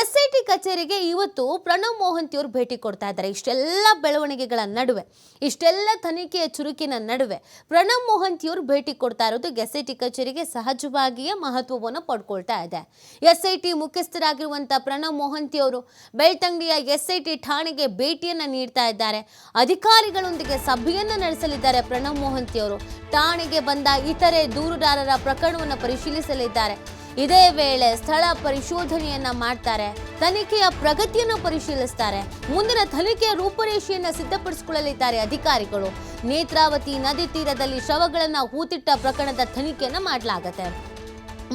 SIT ಕಚೇರಿಗೆ ಇವತ್ತು ಪ್ರಣವ್ ಮೋಹಂತಿಯವರು ಭೇಟಿ ಕೊಡ್ತಾ ಇದ್ದಾರೆ. ಇಷ್ಟೆಲ್ಲ ಬೆಳವಣಿಗೆಗಳ ನಡುವೆ, ಇಷ್ಟೆಲ್ಲ ತನಿಖೆಯ ಚುರುಕಿನ ನಡುವೆ ಪ್ರಣವ್ ಮೋಹಂತಿಯವರು ಭೇಟಿ ಕೊಡ್ತಾ ಇರೋದು ಎಸ್ಐಟಿ ಕಚೇರಿಗೆ ಸಹಜವಾಗಿಯೇ ಮಹತ್ವವನ್ನು ಪಡ್ಕೊಳ್ತಾ ಇದೆ. ಎಸ್ಐಟಿ ಮುಖ್ಯಸ್ಥರಾಗಿರುವಂಥ ಪ್ರಣವ್ ಮೋಹಂತಿಯವರು ಬೆಳ್ತಂಗಡಿಯ ಎಸ್ಐಟಿ ಠಾಣೆಗೆ ಭೇಟಿಯನ್ನ ನೀಡ್ತಾ ಇದ್ದಾರೆ. ಅಧಿಕಾರಿಗಳೊಂದಿಗೆ ಸಭೆಯನ್ನು ನಡೆಸಲಿದ್ದಾರೆ. ಪ್ರಣವ್ ಮೋಹಂತಿಯವರು ಠಾಣೆಗೆ ಬಂದ ಇತರೆ ದೂರುದಾರರ ಪ್ರಕರಣವನ್ನು ಪರಿಶೀಲಿಸಲಿದ್ದಾರೆ. ಇದೇ ವೇಳೆ ಸ್ಥಳ ಪರಿಶೋಧನೆಯನ್ನ ಮಾಡ್ತಾರೆ, ತನಿಖೆಯ ಪ್ರಗತಿಯನ್ನು ಪರಿಶೀಲಿಸ್ತಾರೆ, ಮುಂದಿನ ತನಿಖೆಯ ರೂಪರೇಷೆಯನ್ನ ಸಿದ್ಧಪಡಿಸಿಕೊಳ್ಳಲಿದ್ದಾರೆ ಅಧಿಕಾರಿಗಳು. ನೇತ್ರಾವತಿ ನದಿ ತೀರದಲ್ಲಿ ಶವಗಳನ್ನ ಹೂತಿಟ್ಟ ಪ್ರಕರಣದ ತನಿಖೆಯನ್ನ ಮಾಡಲಾಗುತ್ತೆ.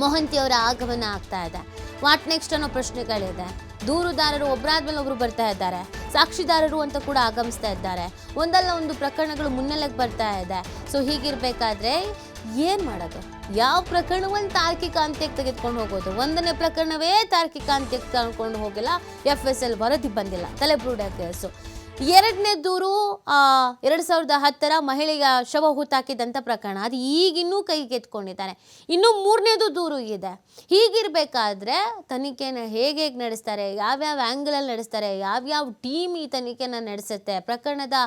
ಮೋಹಂತಿಯವರ ಆಗಮನ ಆಗ್ತಾ ಇದೆ. ವಾಟ್ ನೆಕ್ಸ್ಟ್ ಅನ್ನೋ ಪ್ರಶ್ನೆಗಳಿದೆ. ದೂರುದಾರರು ಒಬ್ಬರಾದ್ಮೇಲೆ ಒಬ್ರು ಬರ್ತಾ ಇದ್ದಾರೆ, ಸಾಕ್ಷಿದಾರರು ಅಂತ ಕೂಡ ಆಗಮಿಸ್ತಾ ಇದ್ದಾರೆ. ಒಂದಲ್ಲ ಒಂದು ಪ್ರಕರಣಗಳು ಮುನ್ನೆಲೆಗೆ ಬರ್ತಾ ಇದೆ. ಸೊ ಹೀಗಿರ್ಬೇಕಾದ್ರೆ ಏನ್ ಮಾಡೋದು? ಯಾವ ಪ್ರಕರಣವನ್ನು ತಾರ್ಕಿಕ ಅಂತ್ಯಕ್ಕೆ ತೆಗೆದುಕೊಂಡು ಹೋಗೋದು? ಒಂದನೇ ಪ್ರಕರಣವೇ ತಾರ್ಕಿಕ ಅಂತ್ಯಕ್ಕೆ ತಗೊಂಡು ಹೋಗಿಲ್ಲ, FSL ವರದಿ ಬಂದಿಲ್ಲ, ತಲೆಬುರುಡೆ ಕೇಸು. ಎರಡನೇ ದೂರು 2010 ಮಹಿಳೆಯ ಶವ ಹೂತಾಕಿದಂಥ ಪ್ರಕರಣ, ಅದು ಈಗಿನ್ನೂ ಕೈಗೆತ್ಕೊಂಡಿದ್ದಾರೆ. ಇನ್ನು ಮೂರನೇದು ದೂರು ಇದೆ. ಹೀಗಿರಬೇಕಾದ್ರೆ ತನಿಖೆನ ಹೇಗೆ ನಡೆಸ್ತಾರೆ, ಯಾವ್ಯಾವ ಆ್ಯಂಗಲಲ್ಲಿ ನಡೆಸ್ತಾರೆ, ಯಾವ್ಯಾವ ಟೀಮ್ ಈ ತನಿಖೆನ ನಡೆಸುತ್ತೆ, ಪ್ರಕರಣದ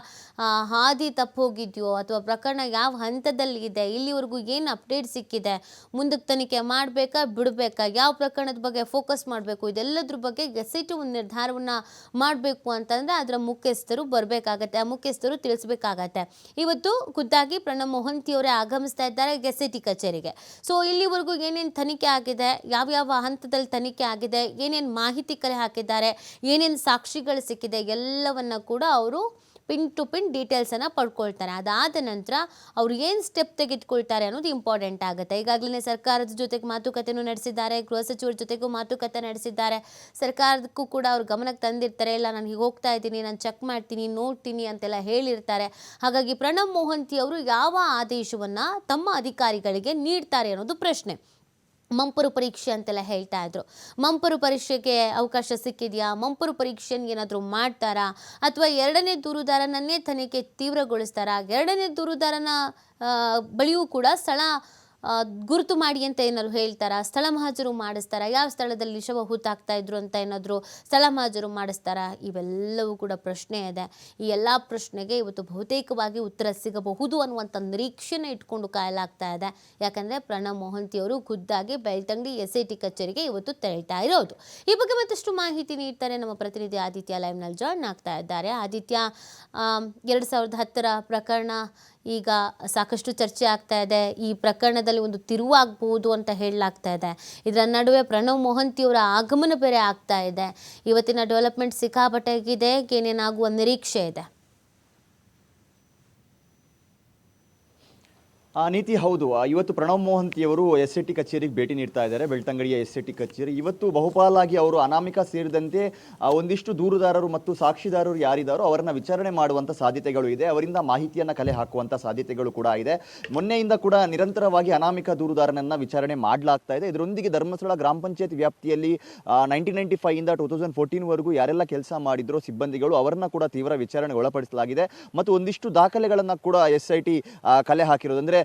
ಹಾದಿ ತಪ್ಪೋಗಿದೆಯೋ ಅಥವಾ ಪ್ರಕರಣ ಯಾವ ಹಂತದಲ್ಲಿ ಇದೆ, ಇಲ್ಲಿವರೆಗೂ ಏನು ಅಪ್ಡೇಟ್ ಸಿಕ್ಕಿದೆ, ಮುಂದಕ್ಕೆ ತನಿಖೆ ಮಾಡಬೇಕಾ ಬಿಡಬೇಕಾ, ಯಾವ ಪ್ರಕರಣದ ಬಗ್ಗೆ ಫೋಕಸ್ ಮಾಡಬೇಕು, ಇದೆಲ್ಲದ್ರ ಬಗ್ಗೆ ಎಸ್ಐಟಿ ಒಂದು ನಿರ್ಧಾರವನ್ನು ಮಾಡಬೇಕು ಅಂತಂದರೆ ಅದರ ಮುಖ್ಯಸ್ಥರು ಬರಬೇಕಾಗತ್ತೆ, ಆ ಮುಖ್ಯಸ್ಥರು ತಿಳಿಸ್ಬೇಕಾಗತ್ತೆ. ಇವತ್ತು ಖುದ್ದಾಗಿ ಪ್ರಣವ್ ಮೋಹಂತಿಯವರೇ ಆಗಮಿಸ್ತಾ ಇದ್ದಾರೆ ಎಸ್ಐಟಿ ಕಚೇರಿಗೆ. ಸೊ ಇಲ್ಲಿವರೆಗೂ ಏನೇನು ತನಿಖೆ ಆಗಿದೆ, ಯಾವ್ಯಾವ ಹಂತದಲ್ಲಿ ತನಿಖೆ ಆಗಿದೆ, ಏನೇನು ಮಾಹಿತಿ ಕಲೆ ಹಾಕಿದ್ದಾರೆ, ಏನೇನು ಸಾಕ್ಷಿಗಳು ಸಿಕ್ಕಿದೆ, ಎಲ್ಲವನ್ನ ಕೂಡ ಅವರು ಪಿನ್ ಟು ಪಿನ್ ಡೀಟೇಲ್ಸನ್ನು ಪಡ್ಕೊಳ್ತಾರೆ. ಅದಾದ ನಂತರ ಅವರು ಏನು ಸ್ಟೆಪ್ ತೆಗೆದುಕೊಳ್ತಾರೆ ಅನ್ನೋದು ಇಂಪಾರ್ಟೆಂಟ್ ಆಗುತ್ತೆ. ಈಗಾಗಲೇ ಸರ್ಕಾರದ ಜೊತೆಗೆ ಮಾತುಕತೆನೂ ನಡೆಸಿದ್ದಾರೆ, ಗೃಹ ಸಚಿವರ ಜೊತೆಗೂ ಮಾತುಕತೆ ನಡೆಸಿದ್ದಾರೆ. ಸರ್ಕಾರಕ್ಕೂ ಕೂಡ ಅವ್ರು ಗಮನಕ್ಕೆ ತಂದಿರ್ತಾರೆ, ಇಲ್ಲ ನಾನು ಹೀಗೆ ಹೋಗ್ತಾ ಇದ್ದೀನಿ, ನಾನು ಚೆಕ್ ಮಾಡ್ತೀನಿ, ನೋಡ್ತೀನಿ ಅಂತೆಲ್ಲ ಹೇಳಿರ್ತಾರೆ. ಹಾಗಾಗಿ ಪ್ರಣವ್ ಮೋಹಂತಿ ಅವರು ಯಾವ ಆದೇಶವನ್ನು ತಮ್ಮ ಅಧಿಕಾರಿಗಳಿಗೆ ನೀಡ್ತಾರೆ ಅನ್ನೋದು ಪ್ರಶ್ನೆ. ಮಂಪರು ಪರೀಕ್ಷೆ ಅಂತೆಲ್ಲ ಹೇಳ್ತಾ ಇದ್ರು. ಮಂಪರು ಪರೀಕ್ಷೆಗೆ ಅವಕಾಶ ಸಿಕ್ಕಿದೆಯಾ, ಮಂಪರು ಪರೀಕ್ಷೆಯನ್ನು ಏನಾದರೂ ಮಾಡ್ತಾರಾ, ಅಥವಾ ಎರಡನೇ ದೂರುದಾರನನ್ನೇ ತನಿಖೆ ತೀವ್ರಗೊಳಿಸ್ತಾರಾ, ಎರಡನೇ ದೂರುದಾರನ ಬಳಿಯೂ ಕೂಡ ಸ್ಥಳ ಗುರುತು ಮಾಡಿ ಅಂತ ಏನಾದ್ರು ಹೇಳ್ತಾರಾ, ಸ್ಥಳ ಮಹಾಜರು ಮಾಡಿಸ್ತಾರಾ, ಯಾವ ಸ್ಥಳದಲ್ಲಿ ಶವ ಹೂತಾಕ್ತಾ ಇದ್ರು ಅಂತ ಏನಾದರೂ ಸ್ಥಳ ಮಹಾಜರು ಮಾಡಿಸ್ತಾರಾ, ಇವೆಲ್ಲವೂ ಕೂಡ ಪ್ರಶ್ನೆ ಇದೆ. ಈ ಎಲ್ಲ ಪ್ರಶ್ನೆಗೆ ಇವತ್ತು ಬಹುತೇಕವಾಗಿ ಉತ್ತರ ಸಿಗಬಹುದು ಅನ್ನುವಂಥ ನಿರೀಕ್ಷೆನ ಇಟ್ಕೊಂಡು ಕಾಯಲಾಗ್ತಾ ಇದೆ. ಯಾಕಂದರೆ ಪ್ರಣವ್ ಮೋಹಂತಿಯವರು ಖುದ್ದಾಗಿ ಬೆಳ್ತಂಗಡಿ ಎಸ್ಐಟಿ ಕಚೇರಿಗೆ ಇವತ್ತು ತೆರಳ್ತಾ ಇರೋದು. ಈ ಬಗ್ಗೆ ಮತ್ತಷ್ಟು ಮಾಹಿತಿ ನೀಡ್ತಾರೆ ನಮ್ಮ ಪ್ರತಿನಿಧಿ ಆದಿತ್ಯ ಲೈವ್ನಲ್ಲಿ ಜಾಯ್ನ್ ಆಗ್ತಾ ಇದ್ದಾರೆ. ಆದಿತ್ಯ, 2010 ಪ್ರಕರಣ ಈಗ ಸಾಕಷ್ಟು ಚರ್ಚೆ ಆಗ್ತಾ ಇದೆ. ಈ ಪ್ರಕರಣದಲ್ಲಿ ಒಂದು ತಿರುವು ಆಗಬಹುದು ಅಂತ ಹೇಳಲಾಗ್ತಾ ಇದೆ. ಇದರ ನಡುವೆ ಪ್ರಣವ್ ಮೋಹಂತಿಯವರ ಆಗಮನ ಬೇರೆ ಆಗ್ತಾ ಇದೆ. ಇವತ್ತಿನ ಡೆವಲಪ್ಮೆಂಟ್ ಸಿಕ್ಕಾಪಟ್ಟೆಗಿದೆ, ಏನೇನಾಗುವ ನಿರೀಕ್ಷೆ ಇದೆ? ನೀತಿ ಹೌದು. ಇವತ್ತು ಪ್ರಣವ್ ಮೋಹಂತಿಯವರು ಎಸ್ಐಟಿ ಕಚೇರಿಗೆ ಭೇಟಿ ನೀಡ್ತಾ ಇದ್ದಾರೆ, ಬೆಳ್ತಂಗಡಿಯ ಎಸ್ಐಟಿ ಕಚೇರಿ. ಇವತ್ತು ಬಹುಪಾಲಾಗಿ ಅವರು ಅನಾಮಿಕ ಸೇರಿದಂತೆ ಒಂದಿಷ್ಟು ದೂರುದಾರರು ಮತ್ತು ಸಾಕ್ಷಿದಾರರು ಯಾರಿದ್ದಾರೋ ಅವರನ್ನ ವಿಚಾರಣೆ ಮಾಡುವಂಥ ಸಾಧ್ಯತೆಗಳು ಇದೆ, ಅವರಿಂದ ಮಾಹಿತಿಯನ್ನು ಕಲೆ ಹಾಕುವಂಥ ಸಾಧ್ಯತೆಗಳು ಕೂಡ ಇದೆ. ಮೊನ್ನೆಯಿಂದ ಕೂಡ ನಿರಂತರವಾಗಿ ಅನಾಮಿಕ ದೂರುದಾರನನ್ನ ವಿಚಾರಣೆ ಮಾಡಲಾಗ್ತಾ ಇದೆ. ಇದರೊಂದಿಗೆ ಧರ್ಮಸ್ಥಳ ಗ್ರಾಮ ಪಂಚಾಯತ್ ವ್ಯಾಪ್ತಿಯಲ್ಲಿ 1995 ಇಂದ 2014ವರೆಗೂ ಯಾರೆಲ್ಲ ಕೆಲಸ ಮಾಡಿದ್ರೋ ಸಿಬ್ಬಂದಿಗಳು ಅವರನ್ನ ಕೂಡ ತೀವ್ರ ವಿಚಾರಣೆಗೆ ಒಳಪಡಿಸಲಾಗಿದೆ. ಮತ್ತು ಒಂದಿಷ್ಟು ದಾಖಲೆಗಳನ್ನು ಕೂಡ ಎಸ್ಐಟಿ ಕಲೆ ಹಾಕಿರೋದು. ಅಂದರೆ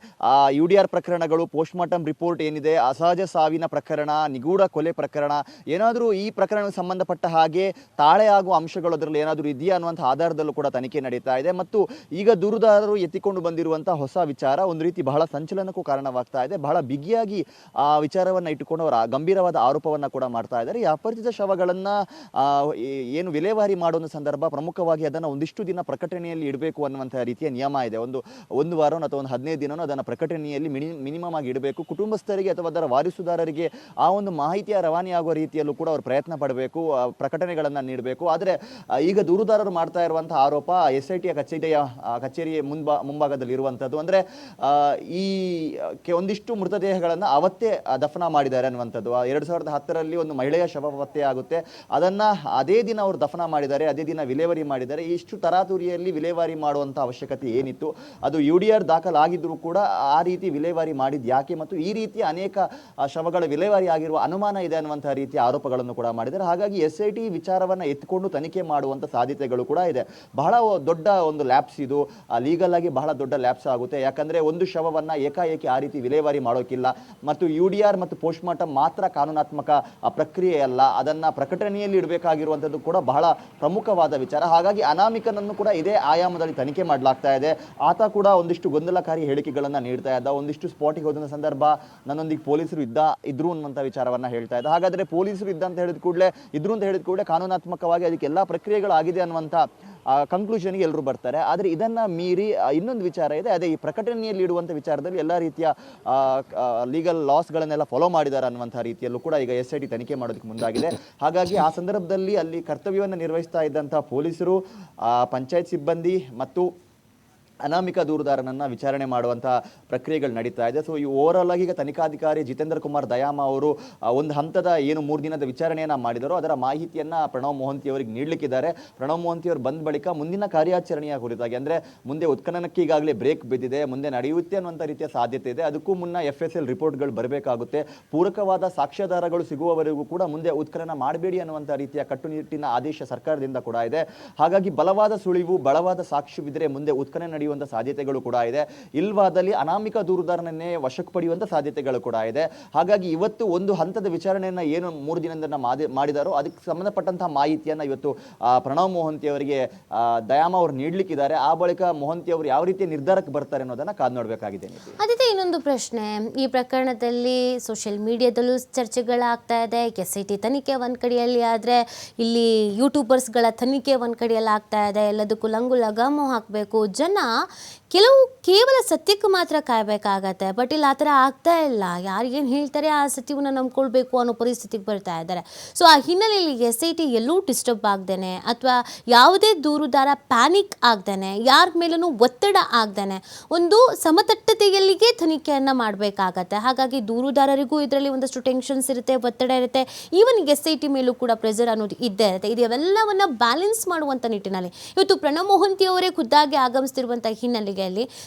UDR ಪ್ರಕರಣಗಳು, ಪೋಸ್ಟ್ ಮಾರ್ಟಮ್ ರಿಪೋರ್ಟ್ ಏನಿದೆ, ಅಸಹಜ ಸಾವಿನ ಪ್ರಕರಣ, ನಿಗೂಢ ಕೊಲೆ ಪ್ರಕರಣ, ಏನಾದರೂ ಈ ಪ್ರಕರಣಕ್ಕೆ ಸಂಬಂಧಪಟ್ಟ ಹಾಗೆ ತಾಳೆ ಆಗುವ ಅಂಶಗಳು ಅದರಲ್ಲಿ ಏನಾದರೂ ಇದೆಯಾ ಅನ್ನುವಂಥ ಆಧಾರದಲ್ಲೂ ಕೂಡ ತನಿಖೆ ನಡೀತಾ ಇದೆ. ಮತ್ತು ಈಗ ದೂರುದಾರರು ಎತ್ತಿಕೊಂಡು ಬಂದಿರುವಂಥ ಹೊಸ ವಿಚಾರ ಒಂದು ರೀತಿ ಬಹಳ ಸಂಚಲನಕ್ಕೂ ಕಾರಣವಾಗ್ತಾ ಇದೆ. ಬಹಳ ಬಿಗಿಯಾಗಿ ಆ ವಿಚಾರವನ್ನು ಇಟ್ಟುಕೊಂಡು ಅವರ ಗಂಭೀರವಾದ ಆರೋಪವನ್ನು ಕೂಡ ಮಾಡ್ತಾ ಇದ್ದಾರೆ. ಈ ಅಪರಿಚಿತ ಶವಗಳನ್ನು ಏನು ವಿಲೇವಾರಿ ಮಾಡುವ ಸಂದರ್ಭ ಪ್ರಮುಖವಾಗಿ ಅದನ್ನು ಒಂದಿಷ್ಟು ದಿನ ಪ್ರಕಟಣೆಯಲ್ಲಿ ಇಡಬೇಕು ಅನ್ನುವಂಥ ರೀತಿಯ ನಿಯಮ ಇದೆ. ಒಂದು ವಾರ ಅಥವಾ ಒಂದು 15 ದಿನ ಅದನ್ನು ಪ್ರಕಟಣೆಯಲ್ಲಿ ಮಿನಿಮಮ್ ಆಗಿ ಇಡಬೇಕು. ಕುಟುಂಬಸ್ಥರಿಗೆ ಅಥವಾ ಅದರ ವಾರಿಸುದಾರರಿಗೆ ಆ ಒಂದು ಮಾಹಿತಿಯ ರವಾನೆಯಾಗುವ ರೀತಿಯಲ್ಲೂ ಕೂಡ ಅವರು ಪ್ರಯತ್ನ ಪಡಬೇಕು, ಪ್ರಕಟಣೆಗಳನ್ನು ನೀಡಬೇಕು. ಆದರೆ ಈಗ ದೂರುದಾರರು ಮಾಡ್ತಾ ಇರುವಂತಹ ಆರೋಪ ಎಸ್ಐಟಿಯ ಕಚೇರಿಯ ಮುಂಭಾಗದಲ್ಲಿ ಇರುವಂಥದ್ದು. ಅಂದರೆ ಈ ಒಂದಿಷ್ಟು ಮೃತದೇಹಗಳನ್ನು ಅವತ್ತೇ ದಫನ ಮಾಡಿದ್ದಾರೆ ಅನ್ನುವಂಥದ್ದು. 2010ರಲ್ಲಿ ಒಂದು ಮಹಿಳೆಯ ಶವ ಪತ್ತೆ ಆಗುತ್ತೆ, ಅದನ್ನು ಅದೇ ದಿನ ಅವರು ದಫನ ಮಾಡಿದ್ದಾರೆ, ಅದೇ ದಿನ ವಿಲೇವಾರಿ ಮಾಡಿದ್ದಾರೆ. ಇಷ್ಟು ತರಾತುರಿಯಲ್ಲಿ ವಿಲೇವಾರಿ ಮಾಡುವಂಥ ಅವಶ್ಯಕತೆ ಏನಿತ್ತು? ಅದು UDR ದಾಖಲಾಗಿದ್ದರೂ ಕೂಡ ಆ ರೀತಿ ವಿಲೇವಾರಿ ಮಾಡಿದ್ದು ಯಾಕೆ ಮತ್ತು ಈ ರೀತಿಯ ಅನೇಕ ಶವಗಳ ವಿಲೇವಾರಿ ಆಗಿರುವ ಅನುಮಾನ ಇದೆ ಅನ್ನುವಂತಹ ರೀತಿಯ ಆರೋಪಗಳನ್ನು ಕೂಡ ಮಾಡಿದ್ದಾರೆ. ಹಾಗಾಗಿ SIT ವಿಚಾರವನ್ನು ಎತ್ತಿಕೊಂಡು ತನಿಖೆ ಮಾಡುವಂಥ ಸಾಧ್ಯತೆಗಳು ಕೂಡ ಇದೆ. ಬಹಳ ದೊಡ್ಡ ಒಂದು ಲ್ಯಾಪ್ಸ್ ಇದು, ಲೀಗಲ್ ಆಗಿ ಬಹಳ ದೊಡ್ಡ ಲ್ಯಾಪ್ಸ್ ಆಗುತ್ತೆ. ಯಾಕಂದರೆ ಒಂದು ಶವವನ್ನು ಏಕಾಏಕಿ ಆ ರೀತಿ ವಿಲೇವಾರಿ ಮಾಡೋಕ್ಕಿಲ್ಲ ಮತ್ತು UDR ಮತ್ತು ಪೋಸ್ಟ್ಮಾರ್ಟಮ್ ಮಾತ್ರ ಕಾನೂನಾತ್ಮಕ ಪ್ರಕ್ರಿಯೆ ಅಲ್ಲ, ಅದನ್ನು ಪ್ರಕಟಣೆಯಲ್ಲಿ ಇಡಬೇಕಾಗಿರುವಂಥದ್ದು ಕೂಡ ಬಹಳ ಪ್ರಮುಖವಾದ ವಿಚಾರ. ಹಾಗಾಗಿ ಅನಾಮಿಕನನ್ನು ಕೂಡ ಇದೇ ಆಯಾಮದಲ್ಲಿ ತನಿಖೆ ಮಾಡಲಾಗ್ತಾ ಇದೆ. ಆತ ಕೂಡ ಒಂದಿಷ್ಟು ಗೊಂದಲಕಾರಿ ಹೇಳಿಕೆಗಳನ್ನು ನೀಡ್ತಾ ಇದ್ದ, ಒಂದಿಷ್ಟು ಸ್ಪಾಟಿಗೆ ಹೋದ ಸಂದರ್ಭ ನನ್ನೊಂದಿಗೆ ಪೊಲೀಸರು ಇದ್ರು ಅನ್ನುವಂಥ ವಿಚಾರವನ್ನು ಹೇಳ್ತಾ ಇದ್ದ. ಹಾಗಾದರೆ ಪೊಲೀಸರು ಇದ್ರು ಅಂತ ಹೇಳಿದ ಕೂಡಲೇ ಕಾನೂನಾತ್ಮಕವಾಗಿ ಅದಕ್ಕೆ ಎಲ್ಲ ಪ್ರಕ್ರಿಯೆಗಳು ಆಗಿದೆ ಅನ್ನುವಂಥ ಕನ್ಕ್ಲೂಷನ್ಗೆ ಎಲ್ಲರೂ ಬರ್ತಾರೆ. ಆದರೆ ಇದನ್ನು ಮೀರಿ ಇನ್ನೊಂದು ವಿಚಾರ ಇದೆ, ಅದೇ ಈ ಪ್ರಕಟಣೆಯಲ್ಲಿ ಇಡುವಂಥ ವಿಚಾರದಲ್ಲಿ ಎಲ್ಲ ರೀತಿಯ ಲೀಗಲ್ ಲಾಸ್ಗಳನ್ನೆಲ್ಲ ಫಾಲೋ ಮಾಡಿದ್ದಾರೆ ಅನ್ನುವಂಥ ರೀತಿಯಲ್ಲೂ ಕೂಡ ಈಗ SIT ತನಿಖೆ ಮಾಡೋದಕ್ಕೆ ಮುಂದಾಗಿದೆ. ಹಾಗಾಗಿ ಆ ಸಂದರ್ಭದಲ್ಲಿ ಅಲ್ಲಿ ಕರ್ತವ್ಯವನ್ನು ನಿರ್ವಹಿಸ್ತಾ ಇದ್ದಂಥ ಪೊಲೀಸರು, ಪಂಚಾಯತ್ ಸಿಬ್ಬಂದಿ ಮತ್ತು ಅನಾಮಿಕ ದೂರುದಾರನನ್ನು ವಿಚಾರಣೆ ಮಾಡುವಂಥ ಪ್ರಕ್ರಿಯೆಗಳು ನಡೀತಾ ಇದೆ. ಸೊ ಈ ಓವರಾಲ್ ಆಗಿ ಈಗ ತನಿಖಾಧಿಕಾರಿ ಜಿತೇಂದ್ರ ಕುಮಾರ್ ದಯಾಮ ಅವರು ಒಂದು ಹಂತದ ಏನು 3 ದಿನದ ವಿಚಾರಣೆಯನ್ನು ಮಾಡಿದರೋ ಅದರ ಮಾಹಿತಿಯನ್ನು ಪ್ರಣವ್ ಮೊಹಂತಿ ಅವರಿಗೆ ನೀಡಲಿಕ್ಕಿದ್ದಾರೆ. ಪ್ರಣವ್ ಮೊಹಂತಿ ಅವರು ಬಂದ ಬಳಿಕ ಮುಂದಿನ ಕಾರ್ಯಾಚರಣೆಯ ಕುರಿತಾಗಿ, ಅಂದರೆ ಮುಂದೆ ಉತ್ಖನನಕ್ಕೆ ಈಗಾಗಲೇ ಬ್ರೇಕ್ ಬಿದ್ದಿದೆ, ಮುಂದೆ ನಡೆಯುತ್ತೆ ಅನ್ನುವಂಥ ರೀತಿಯ ಸಾಧ್ಯತೆ ಇದೆ. ಅದಕ್ಕೂ ಮುನ್ನ FSL ರಿಪೋರ್ಟ್ಗಳು ಬರಬೇಕಾಗುತ್ತೆ. ಪೂರಕವಾದ ಸಾಕ್ಷ್ಯಾಧಾರಗಳು ಸಿಗುವವರೆಗೂ ಕೂಡ ಮುಂದೆ ಉತ್ಖನನ ಮಾಡಬೇಡಿ ಅನ್ನುವಂಥ ರೀತಿಯ ಕಟ್ಟುನಿಟ್ಟಿನ ಆದೇಶ ಸರ್ಕಾರದಿಂದ ಕೂಡ ಇದೆ. ಹಾಗಾಗಿ ಬಲವಾದ ಸುಳಿವು, ಬಲವಾದ ಸಾಕ್ಷ್ಯವಿದ್ದರೆ ಮುಂದೆ ಉತ್ಖನನ ನಡೆಯುವಂಥ ಸಾಧ್ಯತೆಗಳು ಕೂಡ ಇದೆ. ಇಲ್ವಾದಲ್ಲಿ ಅನಾಮಿಕ ದೂರುದಾರನನ್ನೇ ವಶಕ್ಕೆ ಪಡೆಯುವಂಥ ಸಾಧ್ಯತೆಗಳು ಕೂಡ ಇದೆ. ಹಾಗಾಗಿ ಇವತ್ತು ಒಂದು ಹಂತದ ವಿಚಾರಣೆಯನ್ನು ಏನು 3 ದಿನದಿಂದ ಮಾಡಿದಾರೋ ಅದಕ್ಕೆ ಸಂಬಂಧಪಟ್ಟಂತಹ ಮಾಹಿತಿಯನ್ನು ಇವತ್ತು ಪ್ರಣವ್ ಮೊಹಂತಿ ಅವರಿಗೆ ದಯಾಮ ಅವರು ನೀಡಲಿಕ್ಕಿದ್ದಾರೆ. ಆ ಬಳಿಕ ಮೊಹಂತಿ ಅವರು ಯಾವ ರೀತಿಯ ನಿರ್ಧಾರಕ್ಕೆ ಬರ್ತಾರೆ ಅನ್ನೋದನ್ನು ಕಾದು ನೋಡಬೇಕಾಗಿದೆ. ಅದೇ ಇನ್ನೊಂದು ಪ್ರಶ್ನೆ, ಈ ಪ್ರಕರಣದಲ್ಲಿ ಸೋಷಿಯಲ್ ಮೀಡಿಯಾದಲ್ಲೂ ಚರ್ಚೆಗಳಾಗ್ತಾ ಇದೆ. SIT ತನಿಖೆ ಒಂದು ಕಡೆಯಲ್ಲಿ ಆದರೆ ಇಲ್ಲಿ ಯೂಟ್ಯೂಬರ್ಸ್ಗಳ ತನಿಖೆ ಒಂದು ಕಡೆಯಲ್ಲಿ ಆಗ್ತಾ ಇದೆ. ಎಲ್ಲದಕ್ಕೂ ಲಂಗು ಲಗಾಮು ಹಾಕಬೇಕು. ಜನ ಕೇವಲ ಸತ್ಯಕ್ಕೆ ಮಾತ್ರ ಕಾಯಬೇಕಾಗತ್ತೆ. ಬಟ್ ಇಲ್ಲಿ ಆ ಥರ ಆಗ್ತಾ ಇಲ್ಲ. ಯಾರಿಗೇನು ಹೇಳ್ತಾರೆ ಆ ಸತ್ಯವನ್ನು ನಂಬ್ಕೊಳ್ಬೇಕು ಅನ್ನೋ ಪರಿಸ್ಥಿತಿಗೆ ಬರ್ತಾ ಇದ್ದಾರೆ. ಸೊ ಆ ಹಿನ್ನೆಲೆಯಲ್ಲಿ SIT ಎಲ್ಲೂ ಡಿಸ್ಟರ್ಬ್ ಆಗ್ದೇನೆ ಅಥವಾ ಯಾವುದೇ ದೂರುದಾರ ಪ್ಯಾನಿಕ್ ಆಗ್ದೇನೆ, ಯಾರ ಮೇಲೂ ಒತ್ತಡ ಆಗ್ದೇನೆ ಒಂದು ಸಮತಟ್ಟತೆಯಲ್ಲಿಗೆ ತನಿಖೆಯನ್ನು ಮಾಡಬೇಕಾಗತ್ತೆ. ಹಾಗಾಗಿ ದೂರುದಾರರಿಗೂ ಇದರಲ್ಲಿ ಒಂದಷ್ಟು ಟೆನ್ಷನ್ಸ್ ಇರುತ್ತೆ, ಒತ್ತಡ ಇರುತ್ತೆ. ಈವನ್ SIT ಮೇಲೂ ಕೂಡ ಪ್ರೆಷರ್ ಅನ್ನೋದು ಇದ್ದೇ ಇರುತ್ತೆ. ಇದೆಲ್ಲವನ್ನು ಬ್ಯಾಲೆನ್ಸ್ ಮಾಡುವಂಥ ನಿಟ್ಟಿನಲ್ಲಿ ಇವತ್ತು ಪ್ರಣವ್ ಮೊಹಂತಿ ಅವರೇ ಖುದ್ದಾಗಿ ಆಗಮಿಸ್ತಿರುವಂಥ ಹಿನ್ನೆಲೆಯಲ್ಲಿ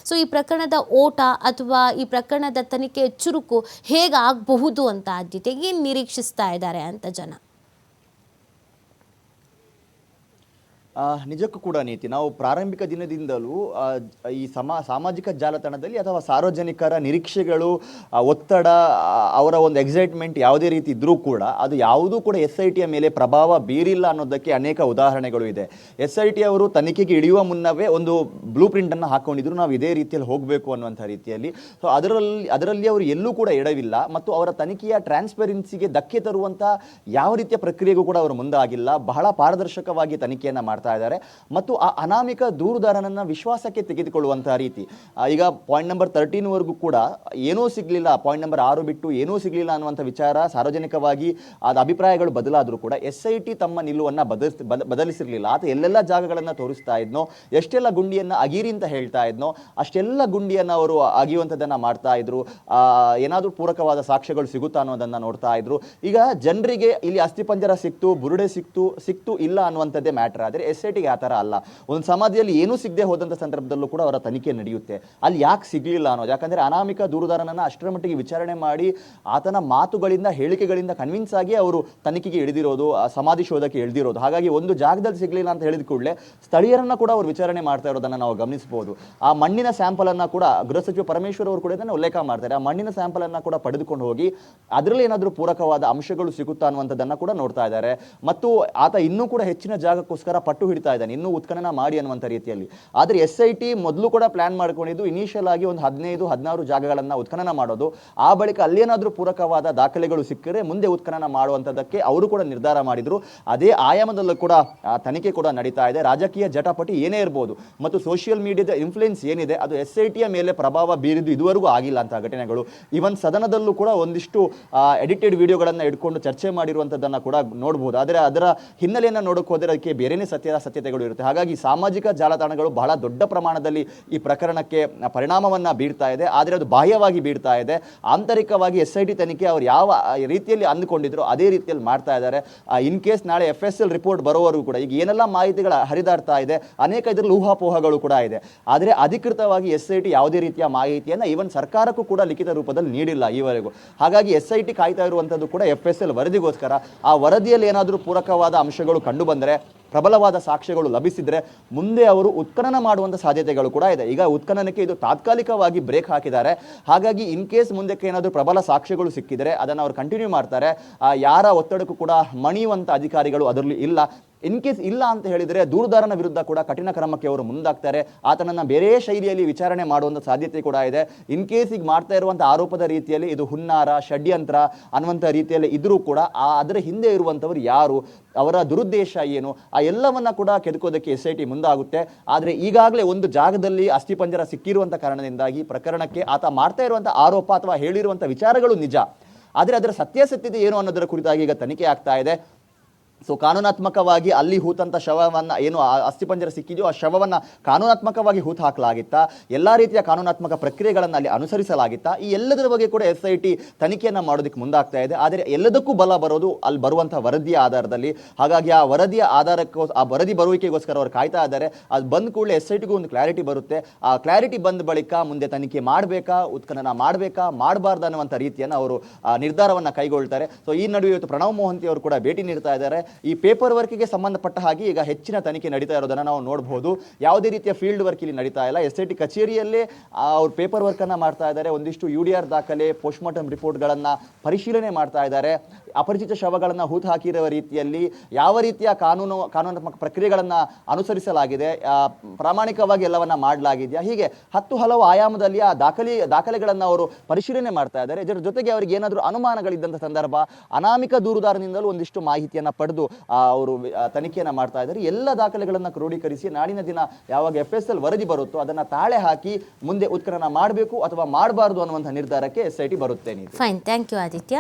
ಸೊ ಈ ಪ್ರಕರಣದ ಓಟ ಅಥವಾ ಈ ಪ್ರಕರಣದ ತನಿಖೆ ಚುರುಕು ಹೇಗಾಗಬಹುದು ಅಂತ ಆದ್ಯತೆ ಏನು ನಿರೀಕ್ಷಿಸ್ತಾ ಇದ್ದಾರೆ ಅಂತ ಜನ? ನಿಜಕ್ಕೂ ಕೂಡ ನೀತಿ, ನಾವು ಪ್ರಾರಂಭಿಕ ದಿನದಿಂದಲೂ ಈ ಸಾಮಾಜಿಕ ಜಾಲತಾಣದಲ್ಲಿ ಅಥವಾ ಸಾರ್ವಜನಿಕರ ನಿರೀಕ್ಷೆಗಳು, ಒತ್ತಡ, ಅವರ ಒಂದು ಎಕ್ಸೈಟ್ಮೆಂಟ್ ಯಾವುದೇ ರೀತಿ ಇದ್ರೂ ಕೂಡ ಅದು ಯಾವುದೂ ಕೂಡ SITಯ ಮೇಲೆ ಪ್ರಭಾವ ಬೀರಿಲ್ಲ ಅನ್ನೋದಕ್ಕೆ ಅನೇಕ ಉದಾಹರಣೆಗಳು ಇದೆ. SIT ಅವರು ತನಿಖೆಗೆ ಇಳಿಯುವ ಮುನ್ನವೇ ಒಂದು ಬ್ಲೂ ಪ್ರಿಂಟನ್ನು ಹಾಕ್ಕೊಂಡಿದ್ರು, ನಾವು ಇದೇ ರೀತಿಯಲ್ಲಿ ಹೋಗಬೇಕು ಅನ್ನುವಂಥ ರೀತಿಯಲ್ಲಿ. ಸೊ ಅದರಲ್ಲಿ ಅವರು ಎಲ್ಲೂ ಕೂಡ ಎಡವಿಲ್ಲ ಮತ್ತು ಅವರ ತನಿಖೆಯ ಟ್ರಾನ್ಸ್ಪರೆನ್ಸಿಗೆ ಧಕ್ಕೆ ತರುವಂಥ ಯಾವ ರೀತಿಯ ಪ್ರಕ್ರಿಯೆಗೂ ಕೂಡ ಅವರು ಮುಂದಾಗಿಲ್ಲ. ಬಹಳ ಪಾರದರ್ಶಕವಾಗಿ ತನಿಖೆಯನ್ನು ಮಾಡ್ತಾ ಇದ್ದಾರೆ ಮತ್ತು ಆ ಅನಾಮಿಕ ದೂರುದಾರನನ್ನ ವಿಶ್ವಾಸಕ್ಕೆ ತೆಗೆದುಕೊಳ್ಳುವಂತಹ ರೀತಿ. ಈಗ ಪಾಯಿಂಟ್ ನಂಬರ್ 13 ವರೆಗೂ ಕೂಡ ಏನೂ ಸಿಗಲಿಲ್ಲ, ಪಾಯಿಂಟ್ ನಂಬರ್ 6 ಬಿಟ್ಟು ಏನೂ ಸಿಗಲಿಲ್ಲ ಅನ್ನುವಂಥ ವಿಚಾರ ಸಾರ್ವಜನಿಕವಾಗಿ ಆದ ಅಭಿಪ್ರಾಯಗಳು ಬದಲಾದರೂ ಕೂಡ SIT ತಮ್ಮ ನಿಲುವನ್ನು ಬದಲಿಸಿರಲಿಲ್ಲ. ಆತ ಎಲ್ಲೆಲ್ಲ ಜಾಗಗಳನ್ನು ತೋರಿಸ್ತಾ ಇದ್ನೋ, ಎಷ್ಟೆಲ್ಲ ಗುಂಡಿಯನ್ನು ಅಗೀರಿ ಅಂತ ಹೇಳ್ತಾ ಇದ್ನೋ ಅಷ್ಟೆಲ್ಲ ಗುಂಡಿಯನ್ನು ಅವರು ಅಗಿಯುವಂಥದ್ದನ್ನು ಮಾಡ್ತಾ ಇದ್ರು. ಏನಾದರೂ ಪೂರಕವಾದ ಸಾಕ್ಷ್ಯಗಳು ಸಿಗುತ್ತಾ ಅನ್ನೋದನ್ನು ನೋಡ್ತಾ ಇದ್ರು. ಈಗ ಜನರಿಗೆ ಇಲ್ಲಿ ಅಸ್ಥಿಪಂಜರ ಸಿಕ್ತು, ಬುರುಡೆ ಸಿಕ್ತು ಇಲ್ಲ ಅನ್ನುವಂಥದ್ದೇ ಮ್ಯಾಟರ್. ಆದರೆ SITಗೆ ಆ ಥರ ಅಲ್ಲ. ಒಂದು ಸಮಾಧಿಯಲ್ಲಿ ಏನೂ ಸಿಗದೆ ಹೋದಂಥ ಸಂದರ್ಭದಲ್ಲೂ ಕೂಡ ಅವರ ತನಿಖೆ ನಡೆಯುತ್ತೆ. ಅಲ್ಲಿ ಯಾಕೆ ಸಿಗಲಿಲ್ಲ ಅನ್ನೋದು, ಯಾಕಂದರೆ ಅನಾಮಿಕ ದೂರುದಾರನನ್ನು ಅಷ್ಟರ ಮಟ್ಟಿಗೆ ವಿಚಾರಣೆ ಮಾಡಿ ಆತನ ಮಾತುಗಳಿಂದ, ಹೇಳಿಕೆಗಳಿಂದ ಕನ್ವಿನ್ಸ್ ಆಗಿ ಅವರು ತನಿಖೆಗೆ ಇಳಿದಿರೋದು, ಸಮಾಧಿ ಶೋಧಕ್ಕೆ ಇಳಿದಿರೋದು. ಹಾಗಾಗಿ ಒಂದು ಜಾಗದಲ್ಲಿ ಸಿಗಲಿಲ್ಲ ಅಂತ ಹೇಳಿದ ಕೂಡಲೇ ಸ್ಥಳೀಯರನ್ನು ಕೂಡ ಅವರು ವಿಚಾರಣೆ ಮಾಡ್ತಾ ಇರೋದನ್ನು ನಾವು ಗಮನಿಸಬಹುದು. ಆ ಮಣ್ಣಿನ ಸ್ಯಾಂಪಲನ್ನು ಕೂಡ ಗೃಹ ಸಚಿವ ಪರಮೇಶ್ವರ್ ಅವರು ಕೂಡ ಇದನ್ನು ಉಲ್ಲೇಖ ಮಾಡ್ತಾರೆ. ಆ ಮಣ್ಣಿನ ಸ್ಯಾಂಪಲನ್ನು ಕೂಡ ಪಡೆದುಕೊಂಡು ಹೋಗಿ ಅದರಲ್ಲಿ ಏನಾದರೂ ಪೂರಕವಾದ ಅಂಶಗಳು ಸಿಗುತ್ತಾ ಅನ್ನುವಂಥದ್ದನ್ನು ಕೂಡ ನೋಡ್ತಾ ಇದ್ದಾರೆ. ಮತ್ತು ಆತ ಇನ್ನೂ ಕೂಡ ಹೆಚ್ಚಿನ ಜಾಗಕ್ಕೋಸ್ಕರ ಪಟ್ಟು ಹಿಡಿತಾ ಇದ್ದಾನೆ, ಇನ್ನೂ ಉತ್ಖನನ ಮಾಡಿ ಅನ್ನುವಂಥ ರೀತಿಯಲ್ಲಿ. ಆದರೆ SIT ಮೊದಲು ಕೂಡ ಪ್ಲಾನ್ ಮಾಡ್ಕೊಂಡಿದ್ದು ಇನಿಷಿಯಲ್ ಆಗಿ ಒಂದು 15-16 ಜಾಗಗಳನ್ನು ಉತ್ಖನನ ಮಾಡೋದು. ಆ ಬಳಿಕ ಅಲ್ಲೇನಾದರೂ ಪೂರಕವಾದ ದಾಖಲೆಗಳು ಸಿಕ್ಕರೆ ಮುಂದೆ ಉತ್ಖನನ ಮಾಡುವಂಥದ್ದಕ್ಕೆ ಅವರು ಕೂಡ ನಿರ್ಧಾರ ಮಾಡಿದ್ರು. ಅದೇ ಆಯಾಮದಲ್ಲೂ ಕೂಡ ತನಿಖೆ ಕೂಡ ನಡೀತಾ ಇದೆ. ರಾಜಕೀಯ ಜಟಾಪಟಿ ಏನೇ ಇರ್ಬೋದು ಮತ್ತು ಸೋಷಿಯಲ್ ಮೀಡಿಯಾದ ಇನ್ಫ್ಲುಯೆನ್ಸ್ ಏನಿದೆ ಅದು SITಯ ಮೇಲೆ ಪ್ರಭಾವ ಬೀರಿದ್ದು ಇದುವರೆಗೂ ಆಗಿಲ್ಲ ಅಂತ ಘಟನೆಗಳು. ಇವನ್ ಸದನದಲ್ಲೂ ಕೂಡ ಒಂದಿಷ್ಟು ಎಡಿಟೆಡ್ ವಿಡಿಯೋಗಳನ್ನು ಇಟ್ಕೊಂಡು ಚರ್ಚೆ ಮಾಡಿರುವಂಥದ್ದನ್ನು ಕೂಡ ನೋಡ್ಬೋದು. ಆದರೆ ಅದರ ಹಿನ್ನೆಲೆಯನ್ನು ನೋಡೋಕೆ ಹೋದರೆ ಅದಕ್ಕೆ ಬೇರೆನೇ ಸತ್ಯ ರೀತಿಯ ಸತ್ಯತೆಗಳು ಇರುತ್ತೆ. ಹಾಗಾಗಿ ಸಾಮಾಜಿಕ ಜಾಲತಾಣಗಳು ಬಹಳ ದೊಡ್ಡ ಪ್ರಮಾಣದಲ್ಲಿ ಈ ಪ್ರಕರಣಕ್ಕೆ ಪರಿಣಾಮವನ್ನು ಬೀರ್ತಾ ಇದೆ. ಆದರೆ ಅದು ಬಾಹ್ಯವಾಗಿ ಬೀರ್ತಾ ಇದೆ. ಆಂತರಿಕವಾಗಿ SIT ತನಿಖೆ ಅವ್ರು ಯಾವ ರೀತಿಯಲ್ಲಿ ಅಂದುಕೊಂಡಿದ್ರು ಅದೇ ರೀತಿಯಲ್ಲಿ ಮಾಡ್ತಾ ಇದ್ದಾರೆ. ಇನ್ ಕೇಸ್ ನಾಳೆ FSL ರಿಪೋರ್ಟ್ ಬರೋವರೆಗೂ ಕೂಡ ಈಗ ಏನೆಲ್ಲ ಮಾಹಿತಿಗಳ ಹರಿದಾಡ್ತಾ ಇದೆ, ಅನೇಕ ಇದರಲ್ಲಿ ಊಹಾಪೋಹಗಳು ಕೂಡ ಇದೆ. ಆದರೆ ಅಧಿಕೃತವಾಗಿ SIT ಯಾವುದೇ ರೀತಿಯ ಮಾಹಿತಿಯನ್ನು ಈವನ್ ಸರ್ಕಾರಕ್ಕೂ ಕೂಡ ಲಿಖಿತ ರೂಪದಲ್ಲಿ ನೀಡಿಲ್ಲ ಈವರೆಗೂ. ಹಾಗಾಗಿ SIT ಕಾಯ್ತಾ ಇರುವಂಥದ್ದು ಕೂಡ FSL ವರದಿಗೋಸ್ಕರ. ಆ ವರದಿಯಲ್ಲಿ ಏನಾದರೂ ಪೂರಕವಾದ ಅಂಶಗಳು ಕಂಡು ಬಂದರೆ, ಪ್ರಬಲವಾದ ಸಾಕ್ಷ್ಯಗಳು ಲಭಿಸಿದರೆ ಮುಂದೆ ಅವರು ಉತ್ಖನನ ಮಾಡುವಂಥ ಸಾಧ್ಯತೆಗಳು ಕೂಡ ಇದೆ. ಈಗ ಉತ್ಖನನಕ್ಕೆ ಇದು ತಾತ್ಕಾಲಿಕವಾಗಿ ಬ್ರೇಕ್ ಹಾಕಿದ್ದಾರೆ. ಹಾಗಾಗಿ ಇನ್ ಕೇಸ್ ಮುಂದಕ್ಕೆ ಏನಾದರೂ ಪ್ರಬಲ ಸಾಕ್ಷ್ಯಗಳು ಸಿಕ್ಕಿದರೆ ಅದನ್ನು ಅವರು ಕಂಟಿನ್ಯೂ ಮಾಡ್ತಾರೆ. ಯಾರ ಒತ್ತಡಕ್ಕೂ ಕೂಡ ಮಣಿಯುವಂಥ ಅಧಿಕಾರಿಗಳು ಅದರಲ್ಲಿ ಇಲ್ಲ. ಇನ್ ಕೇಸ್ ಇಲ್ಲ ಅಂತ ಹೇಳಿದರೆ ದೂರುದಾರನ ವಿರುದ್ಧ ಕೂಡ ಕಠಿಣ ಕ್ರಮಕ್ಕೆ ಅವರು ಮುಂದಾಗ್ತಾರೆ. ಆತನನ್ನು ಬೇರೆ ಶೈಲಿಯಲ್ಲಿ ವಿಚಾರಣೆ ಮಾಡುವಂಥ ಸಾಧ್ಯತೆ ಕೂಡ ಇದೆ. ಇನ್ ಕೇಸ್ ಈಗ ಮಾಡ್ತಾ ಇರುವಂಥ ಆರೋಪದ ರೀತಿಯಲ್ಲಿ ಇದು ಹುನ್ನಾರ, ಷಡ್ಯಂತ್ರ ಅನ್ನುವಂಥ ರೀತಿಯಲ್ಲಿ ಇದ್ರೂ ಕೂಡ ಅದರ ಹಿಂದೆ ಇರುವಂಥವ್ರು ಯಾರು, ಅವರ ದುರುದ್ದೇಶ ಏನು, ಆ ಎಲ್ಲವನ್ನ ಕೂಡ ಕೆದಕೋದಕ್ಕೆ SIT ಮುಂದಾಗುತ್ತೆ. ಆದರೆ ಈಗಾಗಲೇ ಒಂದು ಜಾಗದಲ್ಲಿ ಅಸ್ಥಿಪಂಜರ ಸಿಕ್ಕಿರುವಂಥ ಕಾರಣದಿಂದಾಗಿ ಪ್ರಕರಣಕ್ಕೆ ಆತ ಮಾಡ್ತಾ ಇರುವಂಥ ಆರೋಪ ಅಥವಾ ಹೇಳಿರುವಂಥ ವಿಚಾರಗಳು ನಿಜ, ಆದರೆ ಅದರ ಸತ್ಯಾಸತ್ಯತೆ ಏನು ಅನ್ನೋದರ ಕುರಿತಾಗಿ ಈಗ ತನಿಖೆ ಆಗ್ತಾ ಇದೆ. ಸೊ ಕಾನೂನಾತ್ಮಕವಾಗಿ ಅಲ್ಲಿ ಹೂತಂಥ ಶವವನ್ನು ಏನು ಅಸ್ಥಿಪಂಜರ ಸಿಕ್ಕಿದೆಯೋ ಆ ಶವವನ್ನು ಕಾನೂನಾತ್ಮಕವಾಗಿ ಹೂತು ಹಾಕಲಾಗಿತ್ತಾ, ಎಲ್ಲ ರೀತಿಯ ಕಾನೂನಾತ್ಮಕ ಪ್ರಕ್ರಿಯೆಗಳನ್ನು ಅಲ್ಲಿ ಅನುಸರಿಸಲಾಗಿತ್ತಾ, ಈ ಎಲ್ಲದರ ಬಗ್ಗೆ ಕೂಡ SIT ತನಿಖೆಯನ್ನು ಮಾಡೋದಕ್ಕೆ ಮುಂದಾಗ್ತಾ ಇದೆ. ಆದರೆ ಎಲ್ಲದಕ್ಕೂ ಬಲ ಬರೋದು ಅಲ್ಲಿ ಬರುವಂಥ ವರದಿಯ ಆಧಾರದಲ್ಲಿ. ಹಾಗಾಗಿ ಆ ವರದಿಯ ಆ ವರದಿ ಬರುವಿಕೆಗೋಸ್ಕರ ಅವರು ಕಾಯ್ತಾ ಇದ್ದಾರೆ. ಅದು ಬಂದ ಕೂಡಲೇ SITಗೂ ಒಂದು ಕ್ಲಾರಿಟಿ ಬರುತ್ತೆ. ಆ ಕ್ಲಾರಿಟಿ ಬಂದ ಬಳಿಕ ಮುಂದೆ ತನಿಖೆ ಮಾಡಬೇಕಾ, ಉತ್ಖನನ ಮಾಡಬೇಕಾ, ಮಾಡಬಾರ್ದು ಅನ್ನುವಂಥ ರೀತಿಯನ್ನು ಅವರು ನಿರ್ಧಾರವನ್ನು ಕೈಗೊಳ್ತಾರೆ. ಸೊ ಈ ನಡುವೆ ಇವತ್ತು ಪ್ರಣವ್ ಮೊಹಂತಿ ಅವರು ಕೂಡ ಭೇಟಿ ನೀಡ್ತಾ ಇದ್ದಾರೆ. ಈ ಪೇಪರ್ ವರ್ಕ್ಗೆ ಸಂಬಂಧಪಟ್ಟ ಹಾಗೆ ಈಗ ಹೆಚ್ಚಿನ ತನಿಖೆ ನಡೀತಾ ಇರೋದನ್ನು ನಾವು ನೋಡಬಹುದು. ಯಾವುದೇ ರೀತಿಯ ಫೀಲ್ಡ್ ವರ್ಕ್ ಇಲ್ಲಿ ನಡೀತಾ ಇಲ್ಲ. SIT ಕಚೇರಿಯಲ್ಲೇ ಅವ್ರು ಪೇಪರ್ ವರ್ಕನ್ನು ಮಾಡ್ತಾ ಇದ್ದಾರೆ. ಒಂದಿಷ್ಟು UDR ದಾಖಲೆ, ಪೋಸ್ಟ್ಮಾರ್ಟಮ್ ರಿಪೋರ್ಟ್ಗಳನ್ನು ಪರಿಶೀಲನೆ ಮಾಡ್ತಾ ಇದ್ದಾರೆ. ಅಪರಿಚಿತ ಶವಗಳನ್ನು ಹೂತು ಹಾಕಿರುವ ರೀತಿಯಲ್ಲಿ ಯಾವ ರೀತಿಯ ಕಾನೂನಾತ್ಮಕ ಪ್ರಕ್ರಿಯೆಗಳನ್ನು ಅನುಸರಿಸಲಾಗಿದೆ, ಪ್ರಾಮಾಣಿಕವಾಗಿ ಎಲ್ಲವನ್ನ ಮಾಡಲಾಗಿದೆಯಾ, ಹೀಗೆ ಹಲವು ಆಯಾಮದಲ್ಲಿ ಆ ದಾಖಲೆಗಳನ್ನು ಅವರು ಪರಿಶೀಲನೆ ಮಾಡ್ತಾ ಇದ್ದಾರೆ. ಇದರ ಜೊತೆಗೆ ಅವರಿಗೆ ಏನಾದರೂ ಅನುಮಾನಗಳಿದ್ದಂಥ ಸಂದರ್ಭ ಅನಾಮಿಕ ದೂರುದಾರನಿಂದಲೂ ಒಂದಿಷ್ಟು ಮಾಹಿತಿಯನ್ನು ಪಡೆದು ಅವರು ತನಿಖೆಯನ್ನು ಮಾಡ್ತಾ ಇದ್ದಾರೆ. ಎಲ್ಲ ದಾಖಲೆಗಳನ್ನು ಕ್ರೋಢೀಕರಿಸಿ ನಾಳಿನ ದಿನ ಯಾವಾಗ FSL ವರದಿ ಬರುತ್ತೋ ಅದನ್ನು ತಾಳೆ ಹಾಕಿ ಮುಂದೆ ಉತ್ಖನನ ಮಾಡಬೇಕು ಅಥವಾ ಮಾಡಬಾರ್ದು ಅನ್ನುವಂಥ ನಿರ್ಧಾರಕ್ಕೆ SIT ಬರುತ್ತೆ. Fine, thank you Aditya.